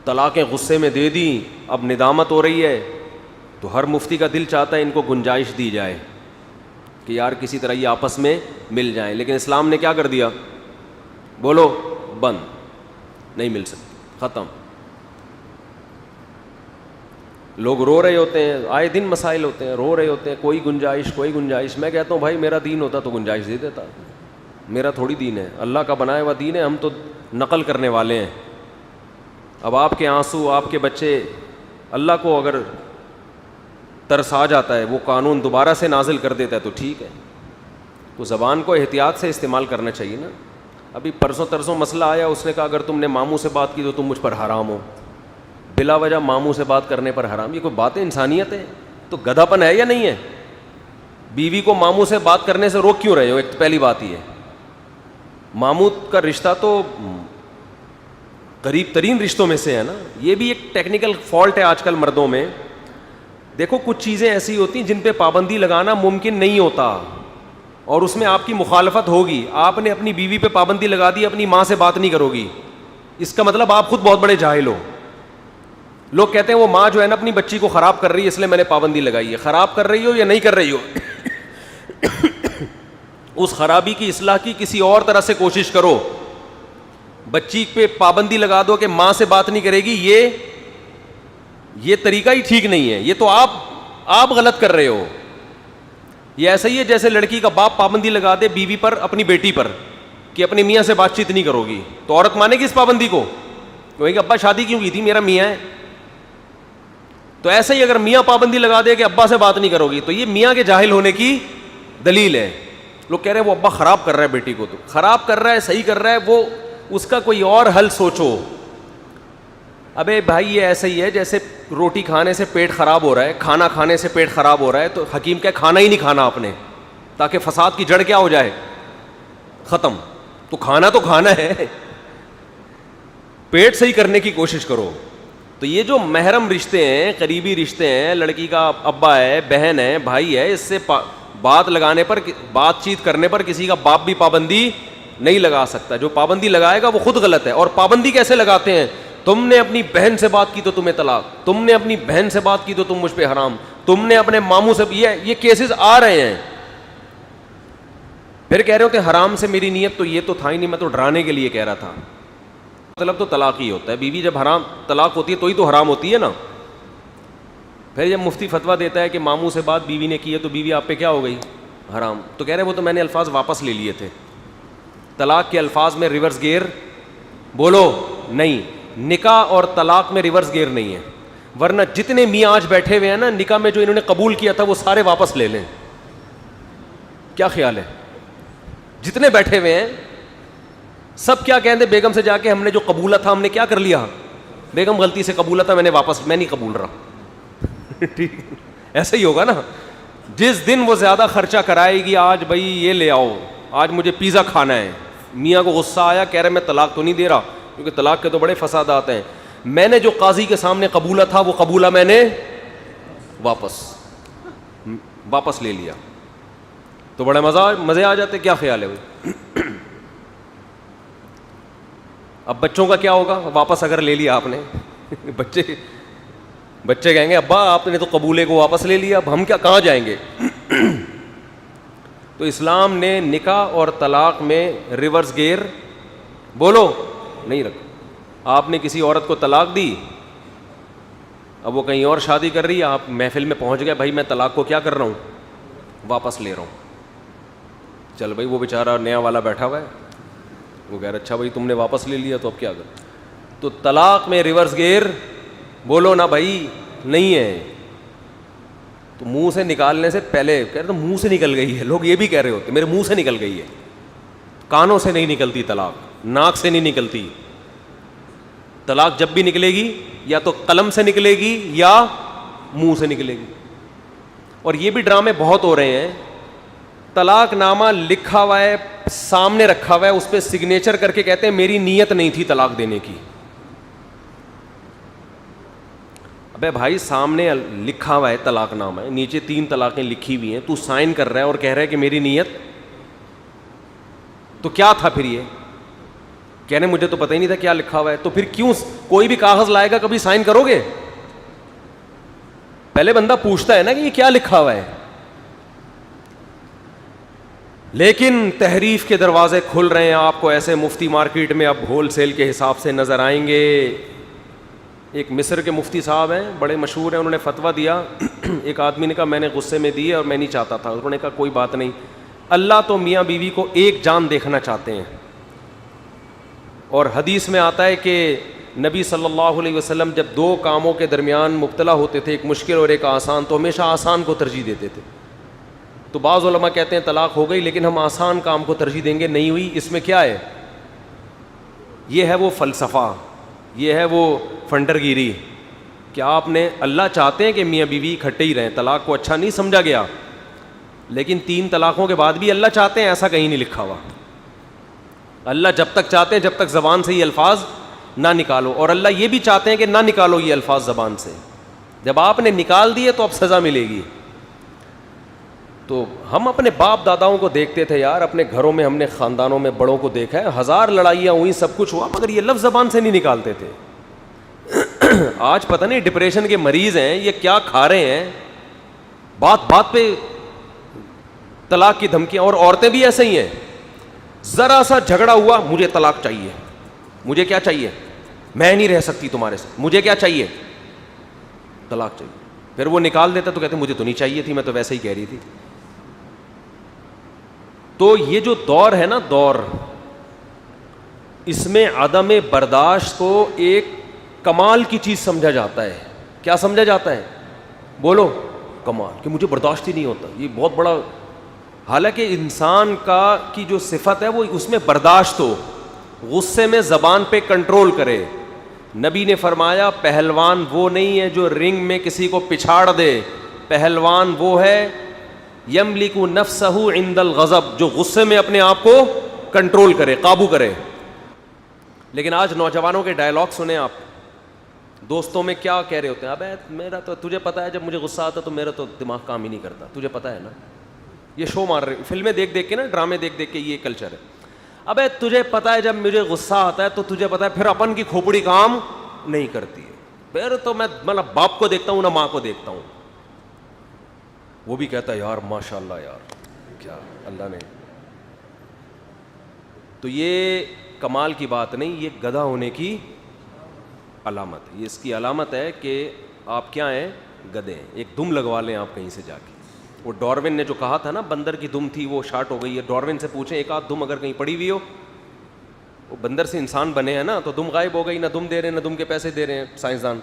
طلاقیں غصے میں دے دیں, اب ندامت ہو رہی ہے, تو ہر مفتی کا دل چاہتا ہے ان کو گنجائش دی جائے کہ یار کسی طرح یہ آپس میں مل جائیں, لیکن اسلام نے کیا کر دیا؟ بولو, بند, نہیں مل سکتی, ختم. لوگ رو رہے ہوتے ہیں, آئے دن مسائل ہوتے ہیں, رو رہے ہوتے ہیں, کوئی گنجائش کوئی گنجائش. میں کہتا ہوں بھائی میرا دین ہوتا تو گنجائش دے دیتا, میرا تھوڑی دین ہے, اللہ کا بنایا ہوا دین ہے, ہم تو نقل کرنے والے ہیں. اب آپ کے آنسو, آپ کے بچے, اللہ کو اگر ترس آ جاتا ہے وہ قانون دوبارہ سے نازل کر دیتا ہے تو ٹھیک ہے. تو زبان کو احتیاط سے استعمال کرنا چاہیے نا. ابھی پرسوں ترسوں مسئلہ آیا, اس نے کہا اگر تم نے ماموں سے بات کی تو تم مجھ پر حرام ہو. بلا وجہ ماموں سے بات کرنے پر حرام, یہ کوئی بات ہے؟ انسانیت ہے تو گدھا پن ہے یا نہیں ہے؟ بیوی کو ماموں سے بات کرنے سے روک کیوں رہے ہو؟ ایک تو پہلی بات یہ ہے, ماموں کا رشتہ تو قریب ترین رشتوں میں سے ہے نا. یہ بھی ایک ٹیکنیکل فالٹ ہے آج کل مردوں میں. دیکھو کچھ چیزیں ایسی ہوتی ہیں جن پہ پابندی لگانا ممکن نہیں ہوتا, اور اس میں آپ کی مخالفت ہوگی. آپ نے اپنی بیوی پہ پابندی لگا دی, اپنی ماں سے بات نہیں کرو گی, اس کا مطلب آپ خود بہت بڑے جاہل ہو. لوگ کہتے ہیں وہ ماں جو ہے نا اپنی بچی کو خراب کر رہی ہے اس لیے میں نے پابندی لگائی ہے. خراب کر رہی ہو یا نہیں کر رہی ہو, اس خرابی کی اصلاح کی کسی اور طرح سے کوشش کرو. بچی پہ پابندی لگا دو کہ ماں سے بات نہیں کرے گی, یہ طریقہ ہی ٹھیک نہیں ہے. یہ تو آپ غلط کر رہے ہو. یہ ایسا ہی ہے جیسے لڑکی کا باپ پابندی لگا دے بیوی پر, اپنی بیٹی پر, کہ اپنی میاں سے بات چیت نہیں کرو گی, تو عورت مانے گی اس پابندی کو؟ کہے گی ابا شادی کیوں کی تھی, میرا میاں ہے. تو ایسا ہی اگر میاں پابندی لگا دے کہ ابا سے بات نہیں کرو گی, تو یہ میاں کے جاہل ہونے کی دلیل ہے. لوگ کہہ رہے ہیں وہ ابا خراب کر رہا ہے بیٹی کو, تو خراب کر رہا ہے صحیح کر رہا ہے, وہ اس کا کوئی اور حل سوچو. ابے بھائی یہ ایسا ہی ہے جیسے روٹی کھانے سے پیٹ خراب ہو رہا ہے, کھانا کھانے سے پیٹ خراب ہو رہا ہے, تو حکیم کہ کھانا ہی نہیں کھانا آپ نے, تاکہ فساد کی جڑ کیا ہو جائے, ختم. تو کھانا ہے, پیٹ صحیح کرنے کی کوشش کرو. تو یہ جو محرم رشتے ہیں, قریبی رشتے ہیں, لڑکی کا ابا ہے, بہن ہے, بھائی ہے, اس سے بات لگانے پر, بات چیت کرنے پر کسی کا باپ بھی پابندی نہیں لگا سکتا. جو پابندی لگائے گا وہ خود غلط ہے. اور پابندی کیسے لگاتے ہیں؟ تم نے اپنی بہن سے بات کی تو تمہیں طلاق, تم نے اپنی بہن سے بات کی تو تم مجھ پہ حرام, تم نے اپنے ماموں سے, یہ کیسز آ رہے ہیں. پھر کہہ رہے ہو کہ حرام سے میری نیت تو یہ تو تھا ہی نہیں, میں تو ڈرانے کے لیے کہہ رہا تھا. مطلب تو طلاق ہی ہوتا ہے. بیوی جب حرام طلاق ہوتی ہے تو ہی تو حرام ہوتی ہے نا. پھر جب مفتی فتویٰ دیتا ہے کہ ماموں سے بات بیوی نے کی ہے تو بیوی آپ پہ کیا ہو گئی؟ حرام. تو کہہ رہے ہیں وہ تو میں نے الفاظ واپس لے لیے تھے. طلاق کے الفاظ میں ریورس گیئر بولو نہیں, نکاح اور طلاق میں ریورس گیئر نہیں ہے. ورنہ جتنے میاں آج بیٹھے ہوئے ہیں نا, نکاح میں جو انہوں نے قبول کیا تھا وہ سارے واپس لے لیں. کیا خیال ہے؟ جتنے بیٹھے ہوئے ہیں سب کیا کہیں گے بیگم سے جا کے ہم نے جو قبولا تھا ہم نے کیا کر لیا, بیگم غلطی سے قبولا تھا, میں نے واپس, میں نہیں قبول رہا. ٹھیک ایسا ہی ہوگا نا. جس دن وہ زیادہ خرچہ کرائے گی, آج بھائی یہ لے آؤ, آج مجھے پیزا کھانا ہے, میاں کو غصہ آیا, کہہ رہے میں طلاق تو نہیں دے رہا, کیونکہ طلاق کے تو بڑے فسادات ہیں, میں نے جو قاضی کے سامنے قبولا تھا وہ قبولا میں نے واپس لے لیا, تو بڑے مزے آ جاتے. کیا خیال ہے بھائی؟ اب بچوں کا کیا ہوگا واپس اگر لے لیا آپ نے؟ بچے کہیں گے ابا آپ نے تو قبولے کو واپس لے لیا, اب ہم کیا کہاں جائیں گے؟ تو اسلام نے نکاح اور طلاق میں ریورس گیئر بولو نہیں رکھا. آپ نے کسی عورت کو طلاق دی, اب وہ کہیں اور شادی کر رہی ہے, آپ محفل میں پہنچ گئے, بھائی میں طلاق کو کیا کر رہا ہوں, واپس لے رہا ہوں. چل بھائی وہ بیچارہ نیا والا بیٹھا ہوا ہے, وہ کہہ رہا اچھا بھائی تم نے واپس لے لیا تو اب کیا کر. تو طلاق میں ریورس گیئر بولو نا بھائی نہیں ہے. تو منہ سے نکالنے سے پہلے کہہ رہے تو منہ سے نکل گئی ہے, لوگ یہ بھی کہہ رہے ہوتے میرے منہ سے نکل گئی ہے. کانوں سے نہیں نکلتی طلاق, ناک سے نہیں نکلتی طلاق. جب بھی نکلے گی یا تو قلم سے نکلے گی یا منہ سے نکلے گی. اور یہ بھی ڈرامے بہت ہو رہے ہیں, طلاق نامہ لکھا ہوا ہے, سامنے رکھا ہوا ہے, اس پہ سگنیچر کر کے کہتے ہیں میری نیت نہیں تھی طلاق دینے کی. ابے بھائی سامنے لکھا ہوا ہے طلاق نامہ ہے, نیچے 3 طلاقیں لکھی ہوئی ہیں, تو سائن کر رہا ہے اور کہہ رہا ہے کہ میری نیت, تو کیا تھا پھر یہ؟ کہنے مجھے تو پتہ ہی نہیں تھا کیا لکھا ہوا ہے. تو پھر کیوں کوئی بھی کاغذ لائے گا کبھی سائن کرو گے؟ پہلے بندہ پوچھتا ہے نا کہ یہ کیا لکھا ہوا ہے. لیکن تحریف کے دروازے کھل رہے ہیں آپ کو. ایسے مفتی مارکیٹ میں اب ہول سیل کے حساب سے نظر آئیں گے. ایک مصر کے مفتی صاحب ہیں, بڑے مشہور ہیں, انہوں نے فتویٰ دیا. ایک آدمی نے کہا میں نے غصے میں دیے اور میں نہیں چاہتا تھا. انہوں نے کہا کوئی بات نہیں, اللہ تو میاں بیوی کو ایک جان دیکھنا چاہتے ہیں. اور حدیث میں آتا ہے کہ نبی صلی اللہ علیہ وسلم جب دو کاموں کے درمیان مبتلا ہوتے تھے, ایک مشکل اور ایک آسان, تو ہمیشہ آسان کو ترجیح دیتے تھے. تو بعض علماء کہتے ہیں طلاق ہو گئی لیکن ہم آسان کام کو ترجیح دیں گے. نہیں ہوئی. اس میں کیا ہے؟ یہ ہے وہ فلسفہ, یہ ہے وہ فنڈر گیری کہ آپ نے, اللہ چاہتے ہیں کہ میاں بیوی اکٹھے ہی رہیں, طلاق کو اچھا نہیں سمجھا گیا, لیکن 3 طلاقوں کے بعد بھی اللہ چاہتے ہیں, ایسا کہیں نہیں لکھا ہوا. اللہ جب تک چاہتے ہیں جب تک زبان سے یہ الفاظ نہ نکالو, اور اللہ یہ بھی چاہتے ہیں کہ نہ نکالو یہ الفاظ زبان سے. جب آپ نے نکال دیے تو اب سزا ملے گی. تو ہم اپنے باپ داداؤں کو دیکھتے تھے یار, اپنے گھروں میں ہم نے خاندانوں میں بڑوں کو دیکھا ہے, 1000 لڑائیاں ہوئی, سب کچھ ہوا, مگر یہ لفظ زبان سے نہیں نکالتے تھے. آج پتہ نہیں ڈپریشن کے مریض ہیں یہ کیا کھا رہے ہیں, بات بات پہ طلاق کی دھمکیاں. اور عورتیں بھی ایسے ہی ہیں, ذرا سا جھگڑا ہوا مجھے طلاق چاہیے, مجھے کیا چاہیے, میں نہیں رہ سکتی تمہارے ساتھ, مجھے کیا چاہیے, طلاق چاہیے. پھر وہ نکال دیتا تو کہتے مجھے تو نہیں چاہیے تھی, میں تو ویسے ہی کہہ رہی تھی. تو یہ جو دور ہے نا دور, اس میں عدم برداشت کو ایک کمال کی چیز سمجھا جاتا ہے. کیا سمجھا جاتا ہے؟ بولو. کمال, کہ مجھے برداشت ہی نہیں ہوتا, یہ بہت بڑا. حالانکہ انسان کی جو صفت ہے وہ اس میں برداشت ہو, غصے میں زبان پہ کنٹرول کرے. نبی نے فرمایا پہلوان وہ نہیں ہے جو رنگ میں کسی کو پچھاڑ دے, پہلوان وہ ہے یملک نفسہ عند الغضب, جو غصے میں اپنے آپ کو کنٹرول کرے, قابو کرے. لیکن آج نوجوانوں کے ڈائلاگ سنیں آپ, دوستوں میں کیا کہہ رہے ہوتے ہیں, ابے میرا تو تجھے پتہ ہے جب مجھے غصہ آتا تو میرا تو دماغ کام ہی نہیں کرتا, تجھے پتہ ہے نا. یہ شو مار رہے, فلمیں دیکھ دیکھ کے نا, ڈرامے دیکھ دیکھ کے یہ کلچر ہے. ابے تجھے پتہ ہے جب مجھے غصہ آتا ہے تو تجھے پتہ ہے پھر اپن کی کھوپڑی کام نہیں کرتی ہے, پھر تو میں باپ کو دیکھتا ہوں نہ ماں کو دیکھتا ہوں. وہ بھی کہتا ہے یار ماشاء اللہ یار کیا اللہ نے. تو یہ کمال کی بات نہیں, یہ گدھا ہونے کی علامت ہے. یہ اس کی علامت ہے کہ آپ کیا ہیں, گدھے ہیں. ایک دم لگوا لیں آپ کہیں سے جا کے. وہ ڈاروین نے جو کہا تھا نا بندر کی دم تھی وہ شارٹ ہو گئی ہے, ڈاروین سے پوچھیں ایک آدھ دم اگر کہیں پڑی ہوئی ہو. وہ بندر سے انسان بنے ہیں نا, تو دم غائب ہو گئی, نہ دم دے رہے ہیں نہ دم کے پیسے دے رہے ہیں سائنسدان.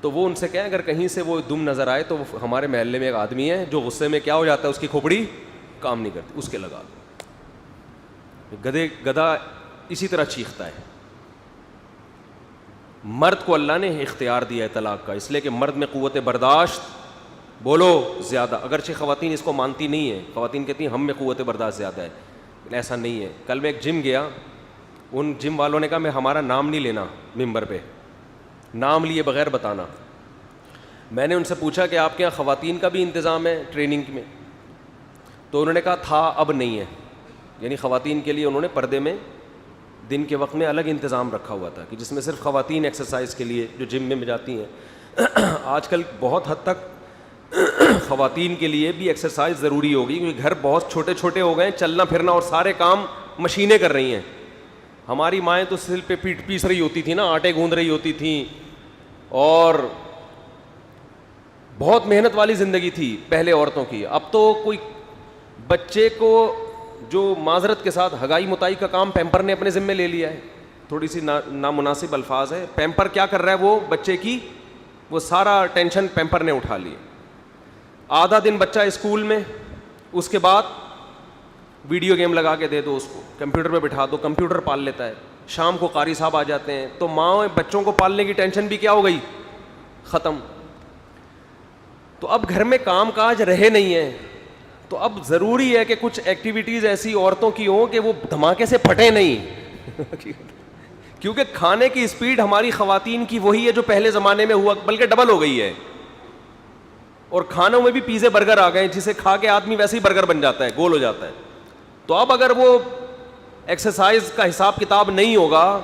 تو وہ ان سے کہیں اگر کہیں سے وہ دم نظر آئے تو ہمارے محلے میں ایک آدمی ہے جو غصے میں کیا ہو جاتا ہے, اس کی کھوپڑی کام نہیں کرتی, اس کے لگا دو. گدھا اسی طرح چیختا ہے. مرد کو اللہ نے اختیار دیا ہے طلاق کا, اس لیے کہ مرد میں قوت برداشت بولو زیادہ. اگرچہ خواتین اس کو مانتی نہیں ہیں, خواتین کہتی ہیں ہم میں قوت برداشت زیادہ ہے, ایسا نہیں ہے. کل میں ایک جم گیا, ان جم والوں نے کہا میں ہمارا نام نہیں لینا ممبر پہ, نام لیے بغیر بتانا. میں نے ان سے پوچھا کہ آپ کے یہاں خواتین کا بھی انتظام ہے ٹریننگ میں؟ تو انہوں نے کہا تھا, اب نہیں ہے. یعنی خواتین کے لیے انہوں نے پردے میں دن کے وقت میں الگ انتظام رکھا ہوا تھا کہ جس میں صرف خواتین ایکسرسائز کے لیے جو جم میں جاتی ہیں. آج کل بہت حد تک خواتین کے لیے بھی ایکسرسائز ضروری ہوگی کیونکہ گھر بہت چھوٹے چھوٹے ہو گئے ہیں, چلنا پھرنا اور سارے کام مشینیں کر رہی ہیں. ہماری مائیں تو سل پہ پیس رہی ہوتی تھیں نا, آٹے گوندھ رہی ہوتی تھیں, اور بہت محنت والی زندگی تھی پہلے عورتوں کی. اب تو کوئی بچے کو جو معذرت کے ساتھ ہگائی متائی کا کام پیمپر نے اپنے ذمہ لے لیا ہے. تھوڑی سی نامناسب الفاظ ہے. پیمپر کیا کر رہا ہے وہ بچے کی, وہ سارا ٹینشن پیمپر نے اٹھا لی. آدھا دن بچہ اسکول میں, اس کے بعد ویڈیو گیم لگا کے دے دو اس کو, کمپیوٹر پہ بٹھا دو, کمپیوٹر پال لیتا ہے. شام کو قاری صاحب آ جاتے ہیں, تو ماں بچوں کو پالنے کی ٹینشن بھی کیا ہو گئی, ختم. تو اب گھر میں کام کاج رہے نہیں ہیں, تو اب ضروری ہے کہ کچھ ایکٹیویٹیز ایسی عورتوں کی ہوں کہ وہ دھماکے سے پھٹے نہیں. کیونکہ کھانے کی اسپیڈ ہماری خواتین کی وہی ہے جو پہلے زمانے میں ہوا, بلکہ ڈبل ہو گئی ہے. اور کھانوں میں بھی پیزے برگر آ گئے, جسے کھا کے آدمی ویسے ہی برگر بن جاتا ہے, گول ہو جاتا ہے. تو اب اگر وہ ایکسرسائز کا حساب کتاب نہیں ہوگا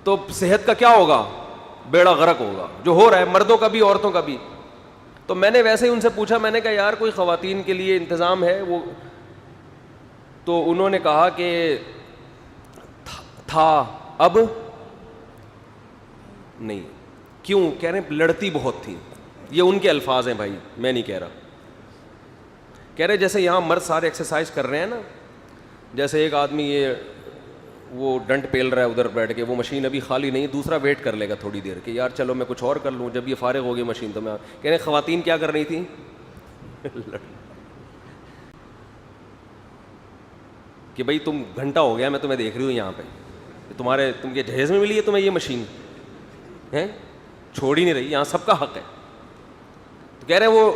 تو صحت کا کیا ہوگا؟ بیڑا غرق ہوگا، جو ہو رہا ہے مردوں کا بھی عورتوں کا بھی. تو میں نے ویسے ہی ان سے پوچھا، میں نے کہا یار کوئی خواتین کے لیے انتظام ہے؟ وہ تو انہوں نے کہا کہ تھا، اب نہیں. کیوں؟ کہہ رہے ہیں لڑتی بہت تھی. یہ ان کے الفاظ ہیں بھائی، میں نہیں کہہ رہا. کہہ رہے جیسے یہاں مرد سارے ایکسرسائز کر رہے ہیں نا، جیسے ایک آدمی یہ وہ ڈنٹ پیل رہا ہے ادھر بیٹھ کے، وہ مشین ابھی خالی نہیں، دوسرا ویٹ کر لے گا تھوڑی دیر کہ یار چلو میں کچھ اور کر لوں، جب یہ فارغ ہوگی مشین تو میں. کہہ رہے خواتین کیا کر رہی تھیں؟ کہ بھائی تم گھنٹہ ہو گیا میں تمہیں دیکھ رہی ہوں یہاں پہ، تمہارے تم کے جہیز میں ملی ہے تمہیں یہ مشین ہے، چھوڑ ہی نہیں رہی، یہاں سب کا حق ہے. تو کہہ رہے وہ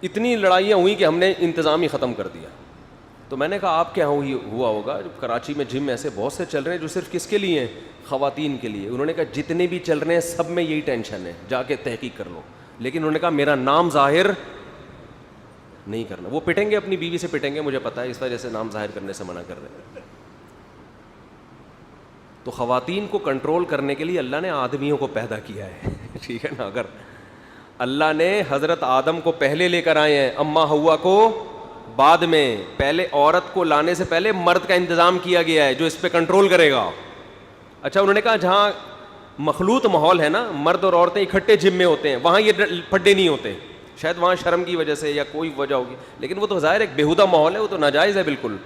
اتنی لڑائیاں ہوئی کہ ہم نے انتظام ہی ختم کر دیا. تو میں نے کہا آپ کیا ہوا ہوگا؟ کراچی میں جم ایسے بہت سے چل رہے ہیں جو صرف کس کے لیے ہیں؟ خواتین کے لیے. انہوں نے کہا جتنے بھی چل رہے ہیں سب میں یہی ٹینشن ہے، جا کے تحقیق کر لو. لیکن انہوں نے کہا میرا نام ظاہر نہیں کرنا. وہ پٹیں گے، اپنی بیوی سے پٹیں گے، مجھے پتا ہے، اس وجہ سے نام ظاہر کرنے سے منع کر رہے ہیں. تو خواتین کو کنٹرول کرنے کے لیے اللہ نے آدمیوں کو پیدا کیا ہے. ٹھیک ہے نا؟ اگر اللہ نے حضرت آدم کو پہلے لے کر آئے ہیں، اماں حوا کو بعد میں، پہلے عورت کو لانے سے پہلے مرد کا انتظام کیا گیا ہے جو اس پہ کنٹرول کرے گا. اچھا انہوں نے کہا جہاں مخلوط ماحول ہے نا، مرد اور عورتیں اکٹھے جم میں ہوتے ہیں، وہاں یہ پھڈے نہیں ہوتے. شاید وہاں شرم کی وجہ سے یا کوئی وجہ ہوگی، لیکن وہ تو ظاہر ایک بیہودہ ماحول ہے، وہ تو ناجائز ہے بالکل.